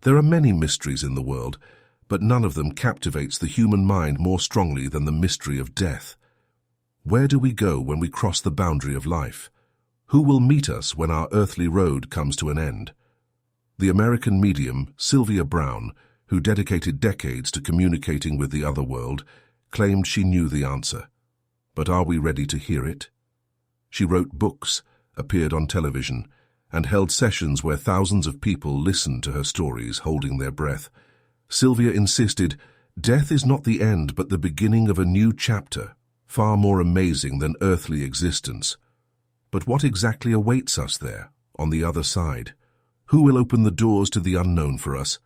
There are many mysteries in the world, but none of them captivates the human mind more strongly than the mystery of death. Where do we go when we cross the boundary of life? Who will meet us when our earthly road comes to an end? The American medium, Sylvia Browne, who dedicated decades to communicating with the other world, claimed she knew the answer. But are we ready to hear it? She wrote books, appeared on television, and held sessions where thousands of people listened to her stories, holding their breath. Sylvia insisted, death is not the end but the beginning of a new chapter, far more amazing than earthly existence. But what exactly awaits us there, on the other side? Who will open the doors to the unknown for us?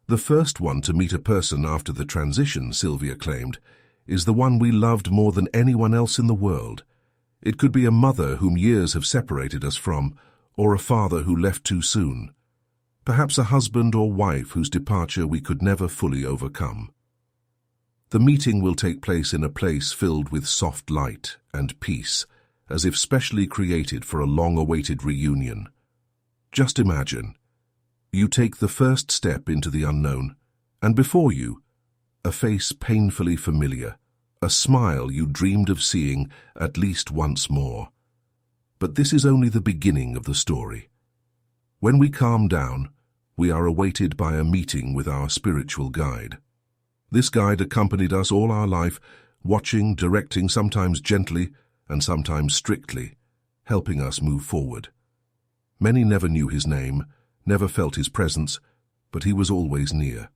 The first one to meet a person after the transition, Sylvia claimed, is the one we loved more than anyone else in the world. It could be a mother whom years have separated us from, or a father who left too soon. Perhaps a husband or wife whose departure we could never fully overcome. The meeting will take place in a place filled with soft light and peace, as if specially created for a long-awaited reunion. Just imagine, you take the first step into the unknown, and before you, a face painfully familiar, a smile you dreamed of seeing at least once more. But this is only the beginning of the story. When we calm down, we are awaited by a meeting with our spiritual guide. This guide accompanied us all our life, watching, directing, sometimes gently and sometimes strictly, helping us move forward. Many never knew his name, never felt his presence, but he was always near.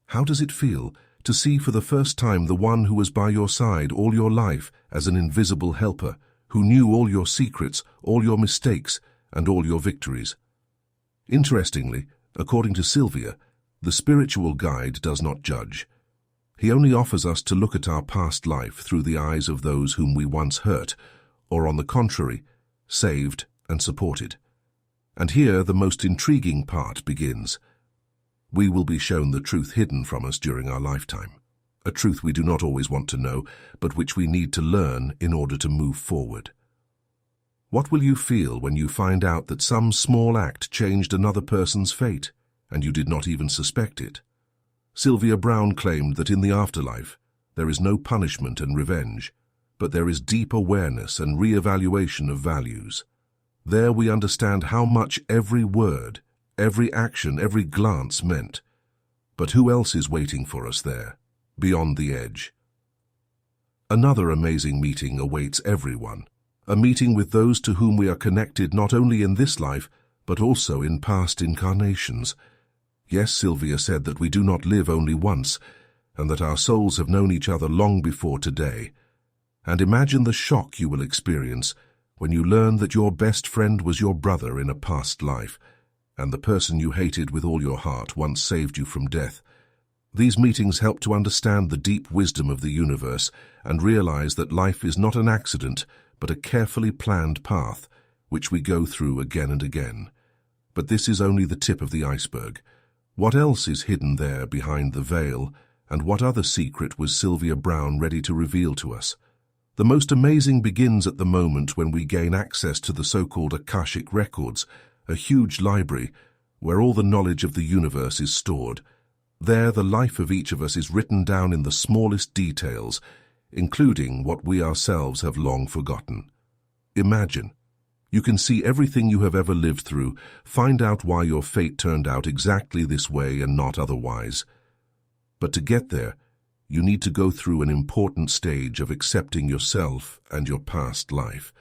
How does it feel to see for the first time the one who was by your side all your life as an invisible helper, who knew all your secrets, all your mistakes, and all your victories? Interestingly, according to Sylvia, the spiritual guide does not judge. He only offers us to look at our past life through the eyes of those whom we once hurt, or on the contrary, saved and supported. And here the most intriguing part begins. We will be shown the truth hidden from us during our lifetime, a truth we do not always want to know, but which we need to learn in order to move forward. What will you feel when you find out that some small act changed another person's fate, and you did not even suspect it? Sylvia Browne claimed that in the afterlife, there is no punishment and revenge, but there is deep awareness and re-evaluation of values. There we understand how much every word, every action, every glance meant. But who else is waiting for us there, beyond the edge? Another amazing meeting awaits everyone, a meeting with those to whom we are connected not only in this life, but also in past incarnations. Yes, Sylvia said that we do not live only once, and that our souls have known each other long before today. And imagine the shock you will experience when you learn that your best friend was your brother in a past life, and the person you hated with all your heart once saved you from death. These meetings help to understand the deep wisdom of the universe and realize that life is not an accident, but a carefully planned path, which we go through again and again. But this is only the tip of the iceberg. What else is hidden there behind the veil, and what other secret was Sylvia Browne ready to reveal to us? The most amazing begins at the moment when we gain access to the so-called Akashic records, a huge library where all the knowledge of the universe is stored. There, the life of each of us is written down in the smallest details, including what we ourselves have long forgotten. Imagine. You can see everything you have ever lived through, find out why your fate turned out exactly this way and not otherwise. But to get there, you need to go through an important stage of accepting yourself and your past life.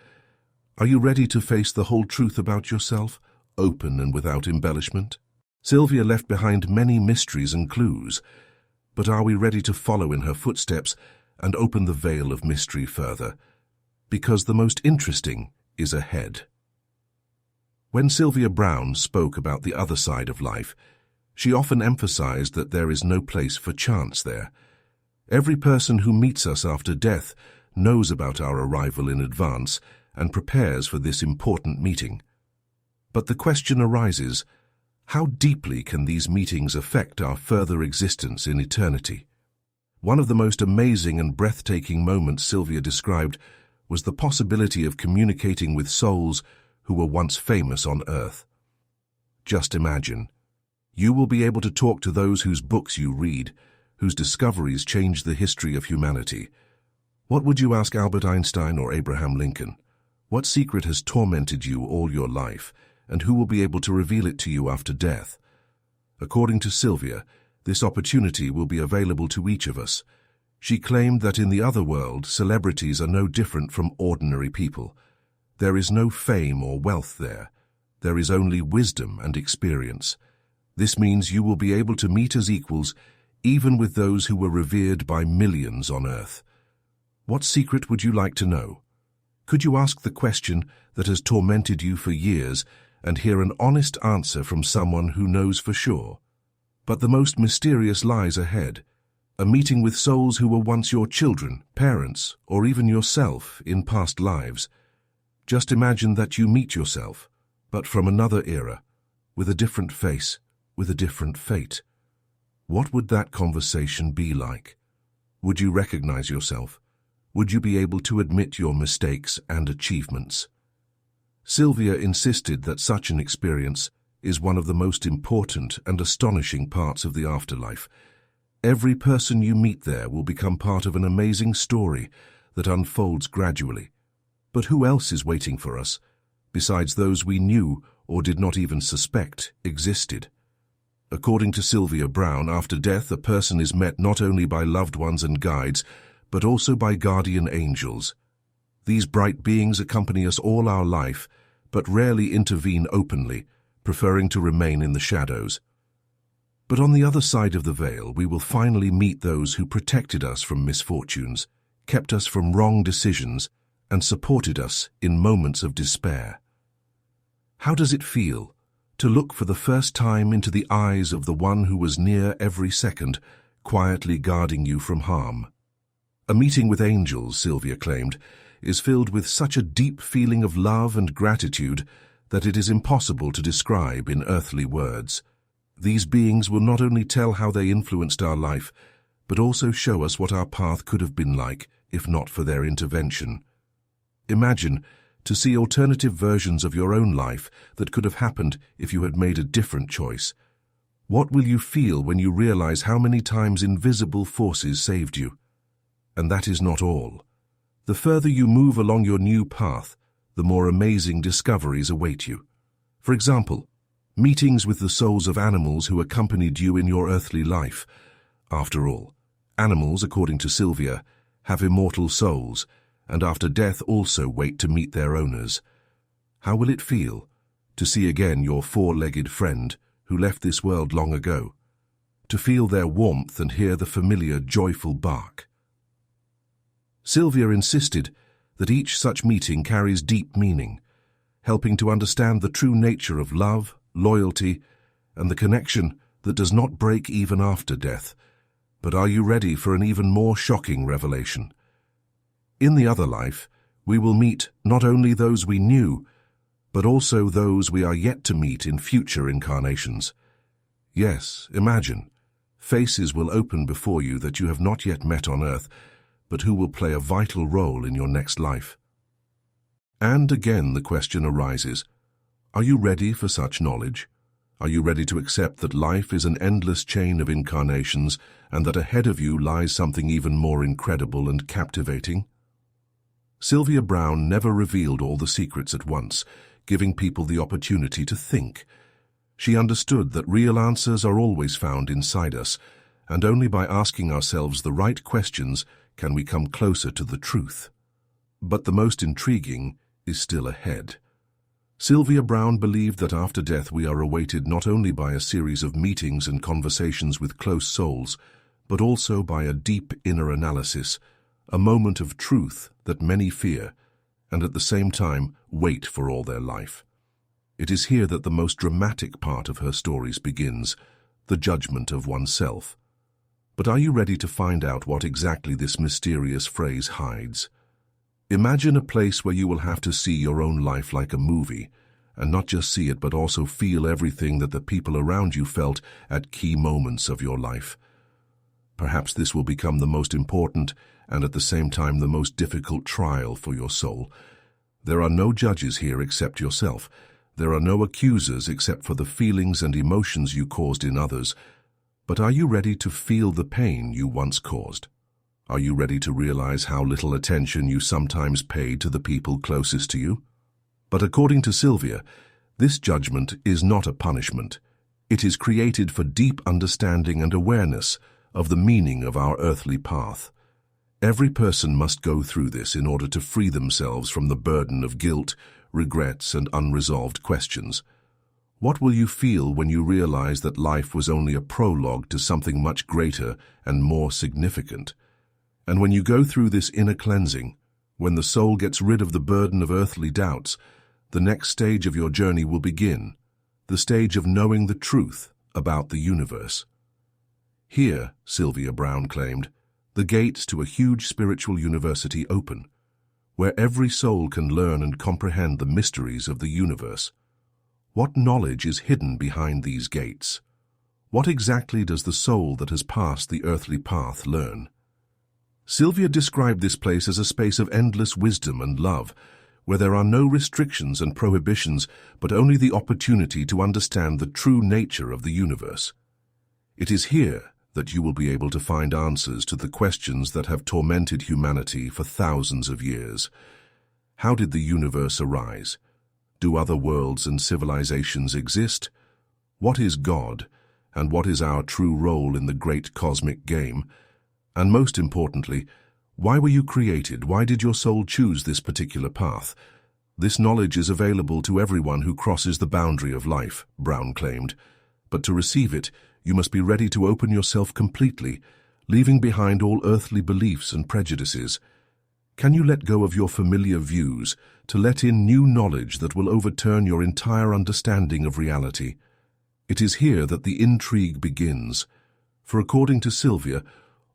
Are you ready to face the whole truth about yourself, open and without embellishment? Sylvia left behind many mysteries and clues, but are we ready to follow in her footsteps and open the veil of mystery further? Because the most interesting is ahead. When Sylvia Browne spoke about the other side of life, she often emphasized that there is no place for chance there. Every person who meets us after death knows about our arrival in advance and prepares for this important meeting. But the question arises, how deeply can these meetings affect our further existence in eternity? One of the most amazing and breathtaking moments Sylvia described was the possibility of communicating with souls who were once famous on Earth. Just imagine, You will be able to talk to those whose books you read, whose discoveries changed the history of humanity. What would you ask Albert Einstein or Abraham Lincoln? What secret has tormented you all your life, and who will be able to reveal it to you after death? According to Sylvia, this opportunity will be available to each of us. She claimed that in the other world, celebrities are no different from ordinary people. There is no fame or wealth there. There is only wisdom and experience. This means you will be able to meet as equals, even with those who were revered by millions on earth. What secret would you like to know? Could you ask the question that has tormented you for years and hear an honest answer from someone who knows for sure? But the most mysterious lies ahead. A meeting with souls who were once your children, parents, or even yourself in past lives. Just imagine that you meet yourself, but from another era, with a different face, with a different fate. What would that conversation be like? Would you recognize yourself? Would you be able to admit your mistakes and achievements? Sylvia insisted that such an experience is one of the most important and astonishing parts of the afterlife. Every person you meet there will become part of an amazing story that unfolds gradually. But who else is waiting for us, besides those we knew or did not even suspect existed? According to Sylvia Browne, after death a person is met not only by loved ones and guides, but also by guardian angels. These bright beings accompany us all our life, but rarely intervene openly, preferring to remain in the shadows. But on the other side of the veil, we will finally meet those who protected us from misfortunes, kept us from wrong decisions, and supported us in moments of despair. How does it feel to look for the first time into the eyes of the one who was near every second, quietly guarding you from harm? A meeting with angels, Sylvia claimed, is filled with such a deep feeling of love and gratitude that it is impossible to describe in earthly words. These beings will not only tell how they influenced our life, but also show us what our path could have been like if not for their intervention. Imagine to see alternative versions of your own life that could have happened if you had made a different choice. What will you feel when you realize how many times invisible forces saved you? And that is not all. The further you move along your new path, the more amazing discoveries await you. For example, meetings with the souls of animals who accompanied you in your earthly life. After all, animals, according to Sylvia, have immortal souls, and after death also wait to meet their owners. How will it feel to see again your four-legged friend who left this world long ago? To feel their warmth and hear the familiar, joyful bark? Sylvia insisted that each such meeting carries deep meaning, helping to understand the true nature of love, loyalty, and the connection that does not break even after death. But are you ready for an even more shocking revelation? In the other life, we will meet not only those we knew, but also those we are yet to meet in future incarnations. Yes, imagine, faces will open before you that you have not yet met on earth, but who will play a vital role in your next life. And again the question arises, are you ready for such knowledge? Are you ready to accept that life is an endless chain of incarnations and that ahead of you lies something even more incredible and captivating? Sylvia Browne never revealed all the secrets at once, giving people the opportunity to think. She understood that real answers are always found inside us, and only by asking ourselves the right questions can we come closer to the truth. But the most intriguing is still ahead. Sylvia Browne believed that after death we are awaited not only by a series of meetings and conversations with close souls, but also by a deep inner analysis, a moment of truth that many fear, and at the same time wait for all their life. It is here that the most dramatic part of her stories begins, the judgment of oneself. But are you ready to find out what exactly this mysterious phrase hides? Imagine a place where you will have to see your own life like a movie, and not just see it but also feel everything that the people around you felt at key moments of your life. Perhaps this will become the most important and at the same time the most difficult trial for your soul. There are no judges here except yourself. There are no accusers except for the feelings and emotions you caused in others. But are you ready to feel the pain you once caused? Are you ready to realize how little attention you sometimes paid to the people closest to you? But according to Sylvia, this judgment is not a punishment. It is created for deep understanding and awareness of the meaning of our earthly path. Every person must go through this in order to free themselves from the burden of guilt, regrets, and unresolved questions. What will you feel when you realize that life was only a prologue to something much greater and more significant? And when you go through this inner cleansing, when the soul gets rid of the burden of earthly doubts, the next stage of your journey will begin, the stage of knowing the truth about the universe. Here, Sylvia Browne claimed, the gates to a huge spiritual university open, where every soul can learn and comprehend the mysteries of the universe. What knowledge is hidden behind these gates? What exactly does the soul that has passed the earthly path learn? Sylvia described this place as a space of endless wisdom and love, where there are no restrictions and prohibitions, but only the opportunity to understand the true nature of the universe. It is here that you will be able to find answers to the questions that have tormented humanity for thousands of years. How did the universe arise? Do other worlds and civilizations exist? What is God, and what is our true role in the great cosmic game? And most importantly, why were you created? Why did your soul choose this particular path? This knowledge is available to everyone who crosses the boundary of life, Browne claimed. But to receive it, you must be ready to open yourself completely, leaving behind all earthly beliefs and prejudices. Can you let go of your familiar views to let in new knowledge that will overturn your entire understanding of reality? It is here that the intrigue begins. For according to Sylvia,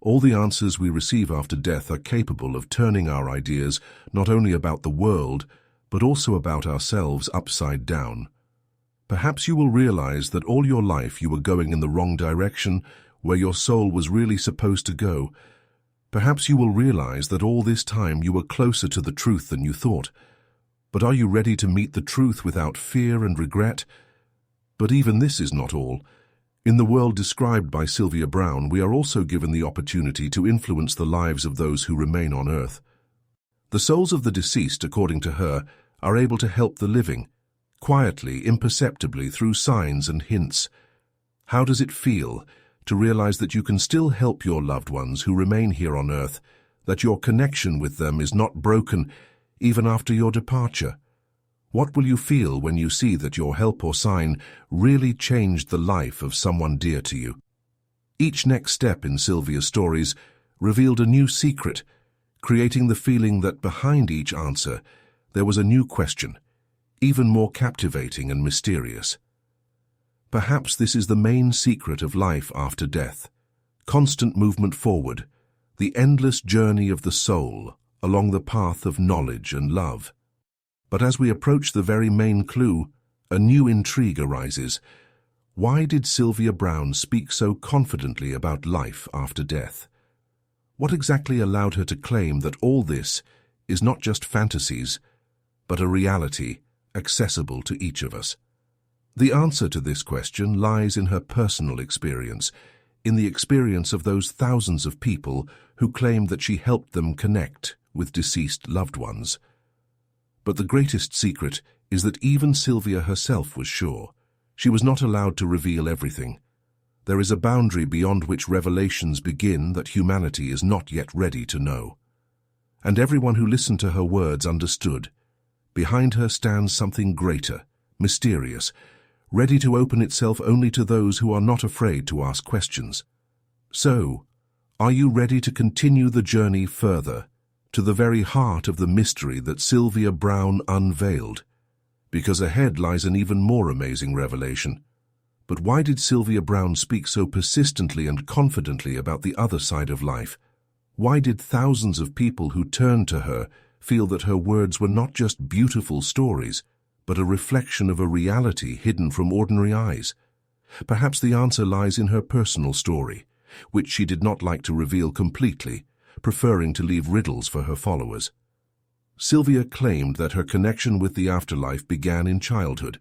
all the answers we receive after death are capable of turning our ideas not only about the world, but also about ourselves upside down. Perhaps you will realize that all your life you were going in the wrong direction, where your soul was really supposed to go. Perhaps you will realize that all this time you were closer to the truth than you thought. But are you ready to meet the truth without fear and regret? But even this is not all. In the world described by Sylvia Browne, we are also given the opportunity to influence the lives of those who remain on earth. The souls of the deceased, according to her, are able to help the living, quietly, imperceptibly, through signs and hints. How does it feel to realize that you can still help your loved ones who remain here on earth, that your connection with them is not broken even after your departure? What will you feel when you see that your help or sign really changed the life of someone dear to you? Each next step in Sylvia's stories revealed a new secret, creating the feeling that behind each answer there was a new question, even more captivating and mysterious. Perhaps this is the main secret of life after death: constant movement forward, the endless journey of the soul along the path of knowledge and love. But as we approach the very main clue, a new intrigue arises. Why did Sylvia Browne speak so confidently about life after death? What exactly allowed her to claim that all this is not just fantasies, but a reality accessible to each of us? The answer to this question lies in her personal experience, in the experience of those thousands of people who claim that she helped them connect with deceased loved ones. But the greatest secret is that even Sylvia herself was sure. She was not allowed to reveal everything. There is a boundary beyond which revelations begin that humanity is not yet ready to know. And everyone who listened to her words understood. Behind her stands something greater, mysterious, ready to open itself only to those who are not afraid to ask questions. So, are you ready to continue the journey further, to the very heart of the mystery that Sylvia Browne unveiled? Because ahead lies an even more amazing revelation. But why did Sylvia Browne speak so persistently and confidently about the other side of life? Why did thousands of people who turned to her feel that her words were not just beautiful stories, but a reflection of a reality hidden from ordinary eyes? Perhaps the answer lies in her personal story, which she did not like to reveal completely, preferring to leave riddles for her followers. Sylvia claimed that her connection with the afterlife began in childhood.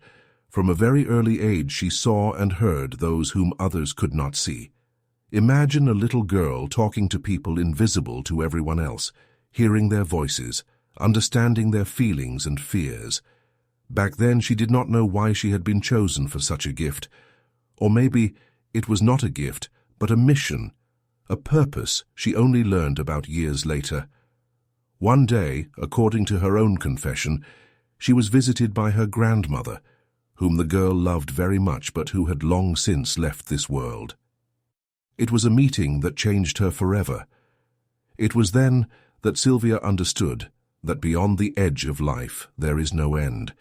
From a very early age she saw and heard those whom others could not see. Imagine a little girl talking to people invisible to everyone else, hearing their voices, understanding their feelings and fears. Back then she did not know why she had been chosen for such a gift. Or maybe it was not a gift, but a mission, a purpose she only learned about years later. One day, according to her own confession, she was visited by her grandmother, whom the girl loved very much but who had long since left this world. It was a meeting that changed her forever. It was then that Sylvia understood that beyond the edge of life there is no end.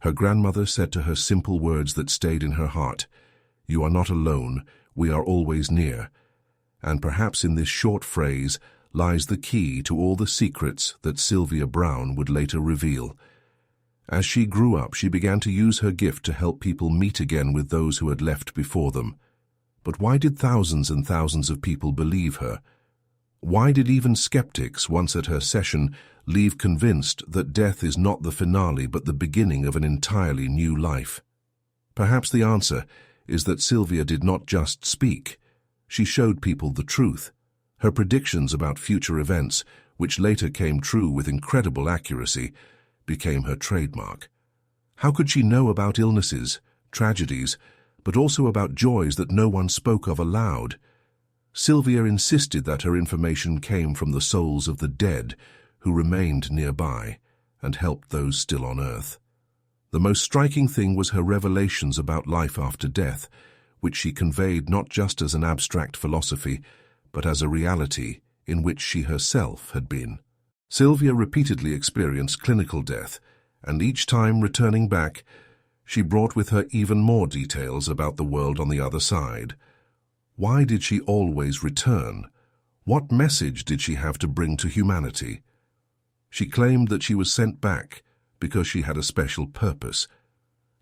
Her grandmother said to her simple words that stayed in her heart, "You are not alone, we are always near." And perhaps in this short phrase lies the key to all the secrets that Sylvia Browne would later reveal. As she grew up, she began to use her gift to help people meet again with those who had left before them. But why did thousands and thousands of people believe her? Why did even skeptics, once at her session, leave convinced that death is not the finale but the beginning of an entirely new life? Perhaps the answer is that Sylvia did not just speak. She showed people the truth. Her predictions about future events, which later came true with incredible accuracy, became her trademark. How could she know about illnesses, tragedies, but also about joys that no one spoke of aloud? Sylvia insisted that her information came from the souls of the dead who remained nearby and helped those still on earth. The most striking thing was her revelations about life after death, which she conveyed not just as an abstract philosophy, but as a reality in which she herself had been. Sylvia repeatedly experienced clinical death, and each time returning back, she brought with her even more details about the world on the other side. Why did she always return? What message did she have to bring to humanity? She claimed that she was sent back because she had a special purpose,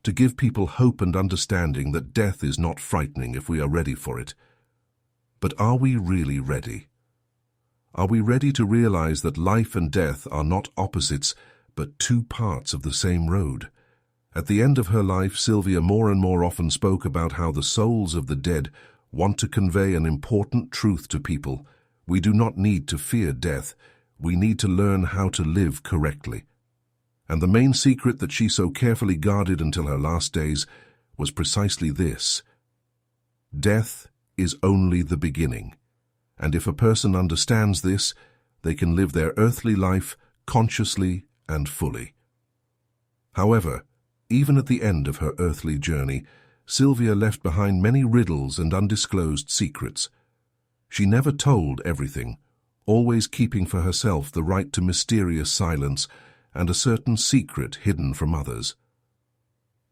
to give people hope and understanding that death is not frightening if we are ready for it. But are we really ready? Are we ready to realize that life and death are not opposites, but two parts of the same road? At the end of her life, Sylvia more and more often spoke about how the souls of the dead want to convey an important truth to people. We do not need to fear death. We need to learn how to live correctly. And the main secret that she so carefully guarded until her last days was precisely this: death is only the beginning. And if a person understands this, they can live their earthly life consciously and fully. However, even at the end of her earthly journey, Sylvia left behind many riddles and undisclosed secrets. She never told everything, always keeping for herself the right to mysterious silence and a certain secret hidden from others.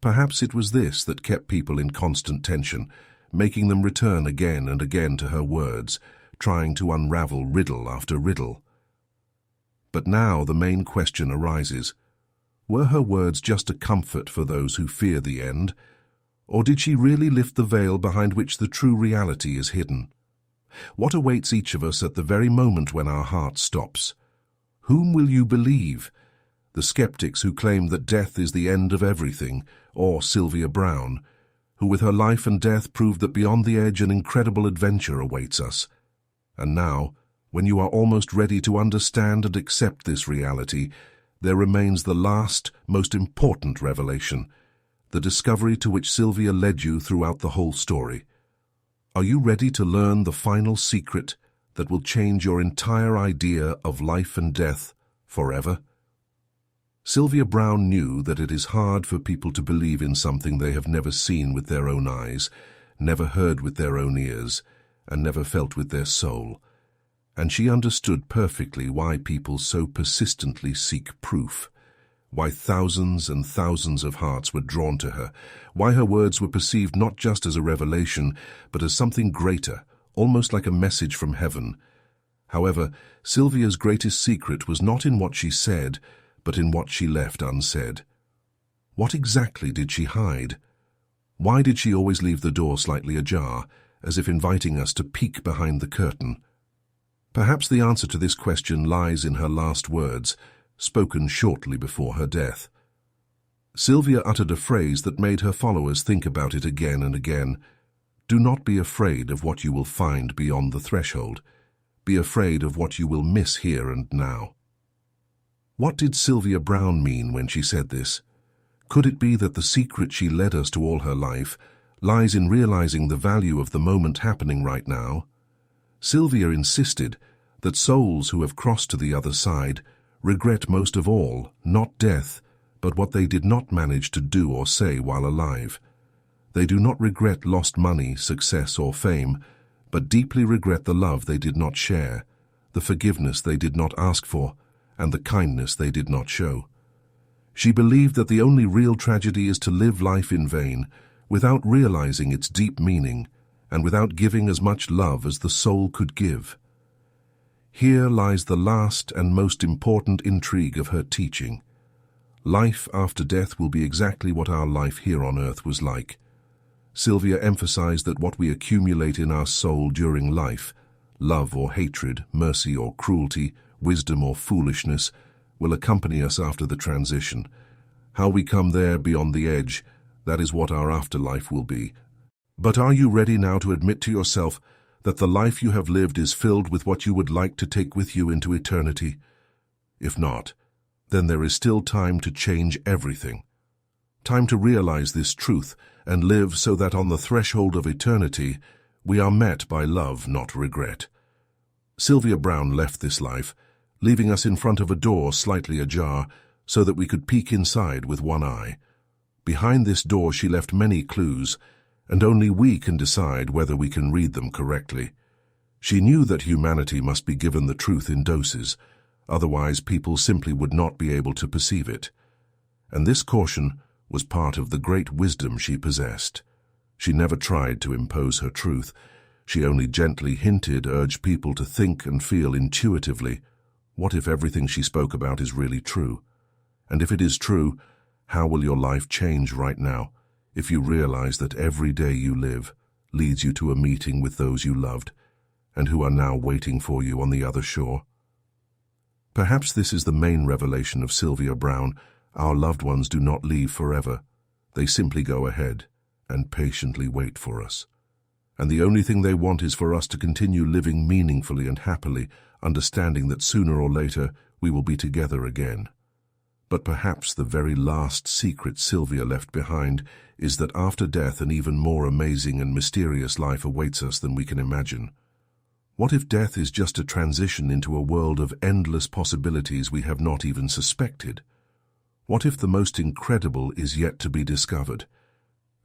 Perhaps it was this that kept people in constant tension, making them return again and again to her words, trying to unravel riddle after riddle. But now the main question arises: were her words just a comfort for those who fear the end, or did she really lift the veil behind which the true reality is hidden? What awaits each of us at the very moment when our heart stops? Whom will you believe? The skeptics who claim that death is the end of everything, or Sylvia Browne, who with her life and death proved that beyond the edge an incredible adventure awaits us? And now, when you are almost ready to understand and accept this reality, there remains the last, most important revelation, the discovery to which Sylvia led you throughout the whole story. Are you ready to learn the final secret that will change your entire idea of life and death forever? Sylvia Browne knew that it is hard for people to believe in something they have never seen with their own eyes, never heard with their own ears, and never felt with their soul. And she understood perfectly why people so persistently seek proof, why thousands and thousands of hearts were drawn to her, why her words were perceived not just as a revelation, but as something greater, almost like a message from heaven. However, Sylvia's greatest secret was not in what she said, but in what she left unsaid. What exactly did she hide? Why did she always leave the door slightly ajar, as if inviting us to peek behind the curtain? Perhaps the answer to this question lies in her last words, spoken shortly before her death. Sylvia uttered a phrase that made her followers think about it again and again. Do not be afraid of what you will find beyond the threshold. Be afraid of what you will miss here and now. What did Sylvia Browne mean when she said this? Could it be that the secret she led us to all her life lies in realizing the value of the moment happening right now? Sylvia insisted that souls who have crossed to the other side regret most of all, not death, but what they did not manage to do or say while alive. They do not regret lost money, success, or fame, but deeply regret the love they did not share, the forgiveness they did not ask for, and the kindness they did not show. She believed that the only real tragedy is to live life in vain, without realizing its deep meaning, and without giving as much love as the soul could give. Here lies the last and most important intrigue of her teaching. Life after death will be exactly what our life here on earth was like. Sylvia emphasized that what we accumulate in our soul during life, love or hatred, mercy or cruelty, wisdom or foolishness, will accompany us after the transition. How we come there beyond the edge, that is what our afterlife will be. But are you ready now to admit to yourself that the life you have lived is filled with what you would like to take with you into eternity? If not, then there is still time to change everything. Time to realize this truth and live so that on the threshold of eternity, we are met by love, not regret. Sylvia Browne left this life, leaving us in front of a door slightly ajar so that we could peek inside with one eye. Behind this door she left many clues, and only we can decide whether we can read them correctly. She knew that humanity must be given the truth in doses, otherwise people simply would not be able to perceive it. And this caution was part of the great wisdom she possessed. She never tried to impose her truth. She only gently hinted, urged people to think and feel intuitively. What if everything she spoke about is really true? And if it is true, how will your life change right now if you realize that every day you live leads you to a meeting with those you loved and who are now waiting for you on the other shore? Perhaps this is the main revelation of Sylvia Browne. Our loved ones do not leave forever. They simply go ahead and patiently wait for us. And the only thing they want is for us to continue living meaningfully and happily, understanding that sooner or later we will be together again. But perhaps the very last secret Sylvia left behind is that after death an even more amazing and mysterious life awaits us than we can imagine. What if death is just a transition into a world of endless possibilities we have not even suspected? What if the most incredible is yet to be discovered?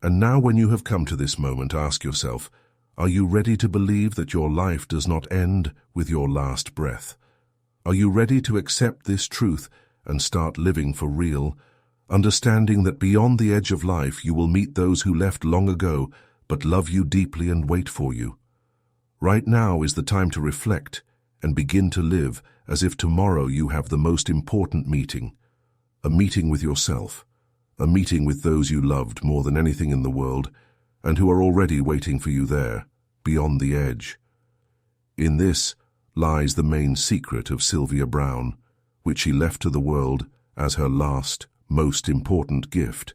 And now when you have come to this moment, ask yourself, are you ready to believe that your life does not end with your last breath? Are you ready to accept this truth and start living for real, understanding that beyond the edge of life you will meet those who left long ago but love you deeply and wait for you? Right now is the time to reflect and begin to live as if tomorrow you have the most important meeting, a meeting with yourself, a meeting with those you loved more than anything in the world and who are already waiting for you there, beyond the edge. In this lies the main secret of Sylvia Browne, which she left to the world as her last, most important gift.